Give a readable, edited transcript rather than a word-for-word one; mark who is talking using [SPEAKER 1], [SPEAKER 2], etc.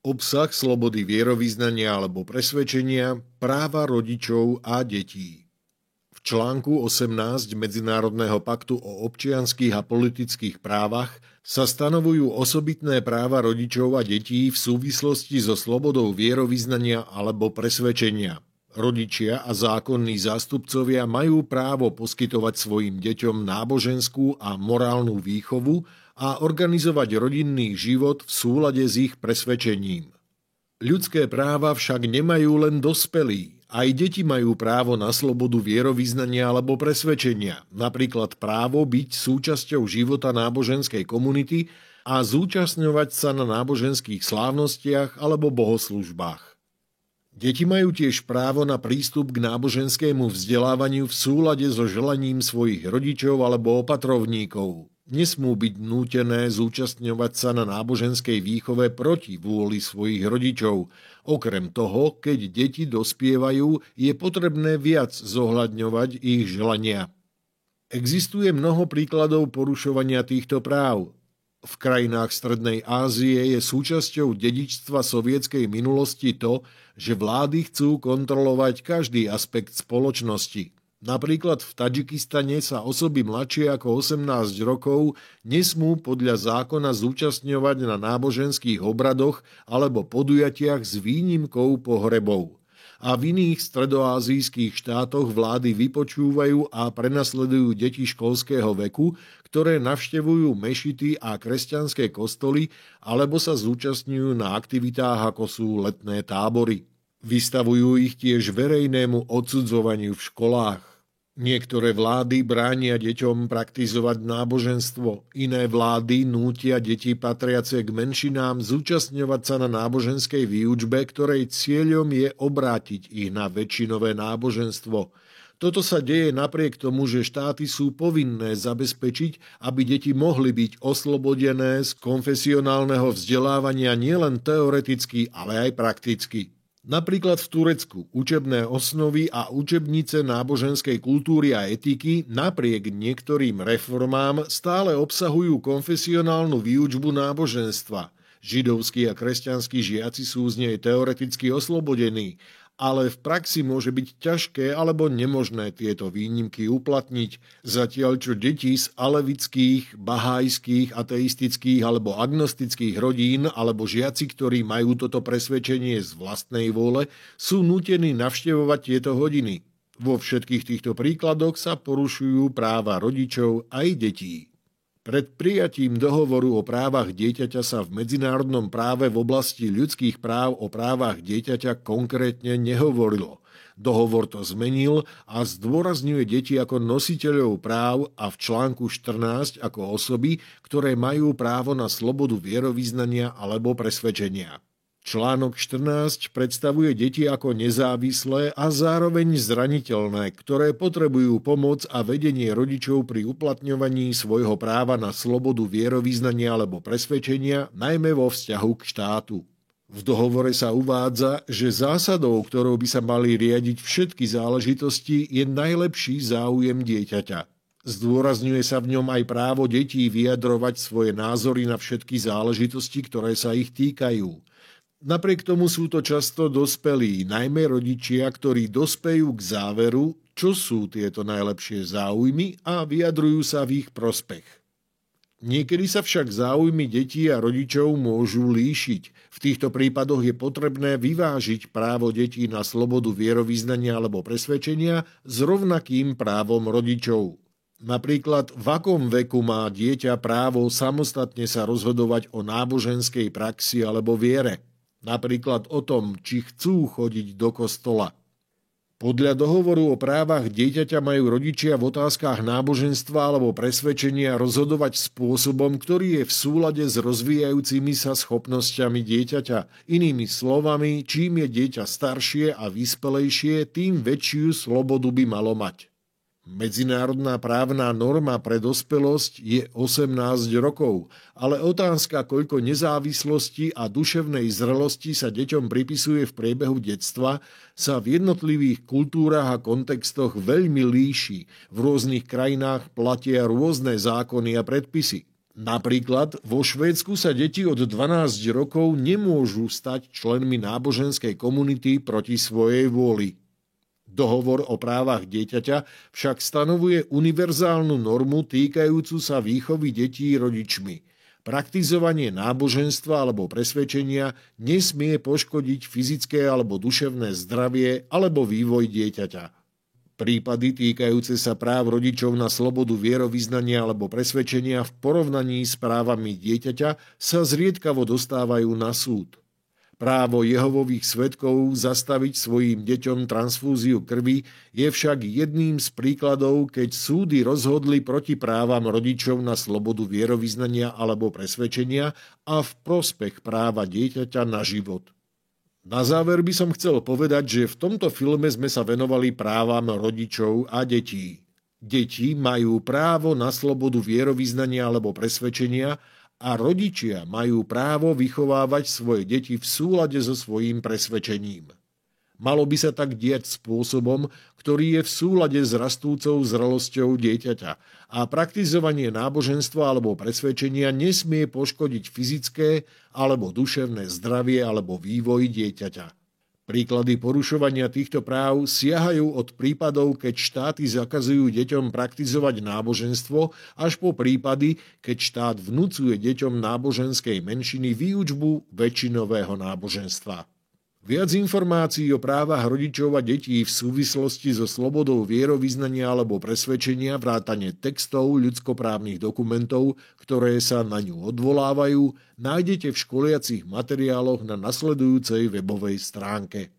[SPEAKER 1] Obsah slobody vierovyznania alebo presvedčenia, práva rodičov a detí. V článku 18 Medzinárodného paktu o občianskych a politických právach sa stanovujú osobitné práva rodičov a detí v súvislosti so slobodou vierovyznania alebo presvedčenia. Rodičia a zákonní zástupcovia majú právo poskytovať svojim deťom náboženskú a morálnu výchovu a organizovať rodinný život v súlade s ich presvedčením. Ľudské práva však nemajú len dospelí. Aj deti majú právo na slobodu vierovyznania alebo presvedčenia, napríklad právo byť súčasťou života náboženskej komunity a zúčastňovať sa na náboženských slávnostiach alebo bohoslužbách. Deti majú tiež právo na prístup k náboženskému vzdelávaniu v súlade so želaním svojich rodičov alebo opatrovníkov. Nesmú byť nútené zúčastňovať sa na náboženskej výchove proti vôli svojich rodičov. Okrem toho, keď deti dospievajú, je potrebné viac zohľadňovať ich želania. Existuje mnoho príkladov porušovania týchto práv. V krajinách Strednej Ázie je súčasťou dedičstva sovietskej minulosti to, že vlády chcú kontrolovať každý aspekt spoločnosti. Napríklad v Tadžikistane sa osoby mladšie ako 18 rokov nesmú podľa zákona zúčastňovať na náboženských obradoch alebo podujatiach s výnimkou pohrebov. A v iných stredoázijských štátoch vlády vypočúvajú a prenasledujú deti školského veku, ktoré navštevujú mešity a kresťanské kostoly alebo sa zúčastňujú na aktivitách ako sú letné tábory. Vystavujú ich tiež verejnému odsudzovaniu v školách. Niektoré vlády bránia deťom praktizovať náboženstvo, iné vlády nútia deti patriace k menšinám zúčastňovať sa na náboženskej výučbe, ktorej cieľom je obrátiť ich na väčšinové náboženstvo. Toto sa deje napriek tomu, že štáty sú povinné zabezpečiť, aby deti mohli byť oslobodené z konfesionálneho vzdelávania nielen teoreticky, ale aj prakticky. Napríklad v Turecku učebné osnovy a učebnice náboženskej kultúry a etiky napriek niektorým reformám stále obsahujú konfesionálnu výučbu náboženstva. Židovskí a kresťanskí žiaci sú z nej teoreticky oslobodení, ale v praxi môže byť ťažké alebo nemožné tieto výnimky uplatniť, zatiaľ čo deti z alevických, bahájských, ateistických alebo agnostických rodín alebo žiaci, ktorí majú toto presvedčenie z vlastnej vôle, sú nútení navštevovať tieto hodiny. Vo všetkých týchto príkladoch sa porušujú práva rodičov aj detí. Pred prijatím dohovoru o právach dieťaťa sa v medzinárodnom práve v oblasti ľudských práv o právach dieťaťa konkrétne nehovorilo. Dohovor to zmenil a zdôrazňuje deti ako nositeľov práv a v článku 14 ako osoby, ktoré majú právo na slobodu vierovyznania alebo presvedčenia. Článok 14 predstavuje deti ako nezávislé a zároveň zraniteľné, ktoré potrebujú pomoc a vedenie rodičov pri uplatňovaní svojho práva na slobodu vierovyznania alebo presvedčenia, najmä vo vzťahu k štátu. V dohovore sa uvádza, že zásadou, ktorou by sa mali riadiť všetky záležitosti, je najlepší záujem dieťaťa. Zdôrazňuje sa v ňom aj právo detí vyjadrovať svoje názory na všetky záležitosti, ktoré sa ich týkajú. Napriek tomu sú to často dospelí, najmä rodičia, ktorí dospejú k záveru, čo sú tieto najlepšie záujmy a vyjadrujú sa v ich prospech. Niekedy sa však záujmy detí a rodičov môžu líšiť. V týchto prípadoch je potrebné vyvážiť právo detí na slobodu vierovyznania alebo presvedčenia s rovnakým právom rodičov. Napríklad, v akom veku má dieťa právo samostatne sa rozhodovať o náboženskej praxi alebo viere. Napríklad o tom, či chcú chodiť do kostola. Podľa dohovoru o právach dieťaťa majú rodičia v otázkach náboženstva alebo presvedčenia rozhodovať spôsobom, ktorý je v súlade s rozvíjajúcimi sa schopnosťami dieťaťa. Inými slovami, čím je dieťa staršie a vyspelejšie, tým väčšiu slobodu by malo mať. Medzinárodná právna norma pre dospelosť je 18 rokov, ale otázka, koľko nezávislosti a duševnej zrelosti sa deťom pripisuje v priebehu detstva, sa v jednotlivých kultúrach a kontextoch veľmi líši. V rôznych krajinách platia rôzne zákony a predpisy. Napríklad vo Švédsku sa deti od 12 rokov nemôžu stať členmi náboženskej komunity proti svojej vôli. Dohovor o právach dieťaťa však stanovuje univerzálnu normu týkajúcu sa výchovy detí rodičmi. Praktizovanie náboženstva alebo presvedčenia nesmie poškodiť fyzické alebo duševné zdravie alebo vývoj dieťaťa. Prípady týkajúce sa práv rodičov na slobodu vierovyznania alebo presvedčenia v porovnaní s právami dieťaťa sa zriedkavo dostávajú na súd. Právo Jehovových svedkov zastaviť svojim deťom transfúziu krvi je však jedným z príkladov, keď súdy rozhodli proti právam rodičov na slobodu vierovyznania alebo presvedčenia a v prospech práva dieťaťa na život. Na záver by som chcel povedať, že v tomto filme sme sa venovali právam rodičov a detí. Deti majú právo na slobodu vierovyznania alebo presvedčenia a rodičia majú právo vychovávať svoje deti v súlade so svojím presvedčením. Malo by sa tak diať spôsobom, ktorý je v súlade s rastúcou zrelosťou dieťaťa a praktizovanie náboženstva alebo presvedčenia nesmie poškodiť fyzické alebo duševné zdravie alebo vývoj dieťaťa. Príklady porušovania týchto práv siahajú od prípadov, keď štáty zakazujú deťom praktizovať náboženstvo, až po prípady, keď štát vnucuje deťom náboženskej menšiny výučbu väčšinového náboženstva. Viac informácií o právach rodičov a detí v súvislosti so slobodou vierovyznania alebo presvedčenia vrátane textov ľudskoprávnych dokumentov, ktoré sa na ňu odvolávajú, nájdete v školiacich materiáloch na nasledujúcej webovej stránke.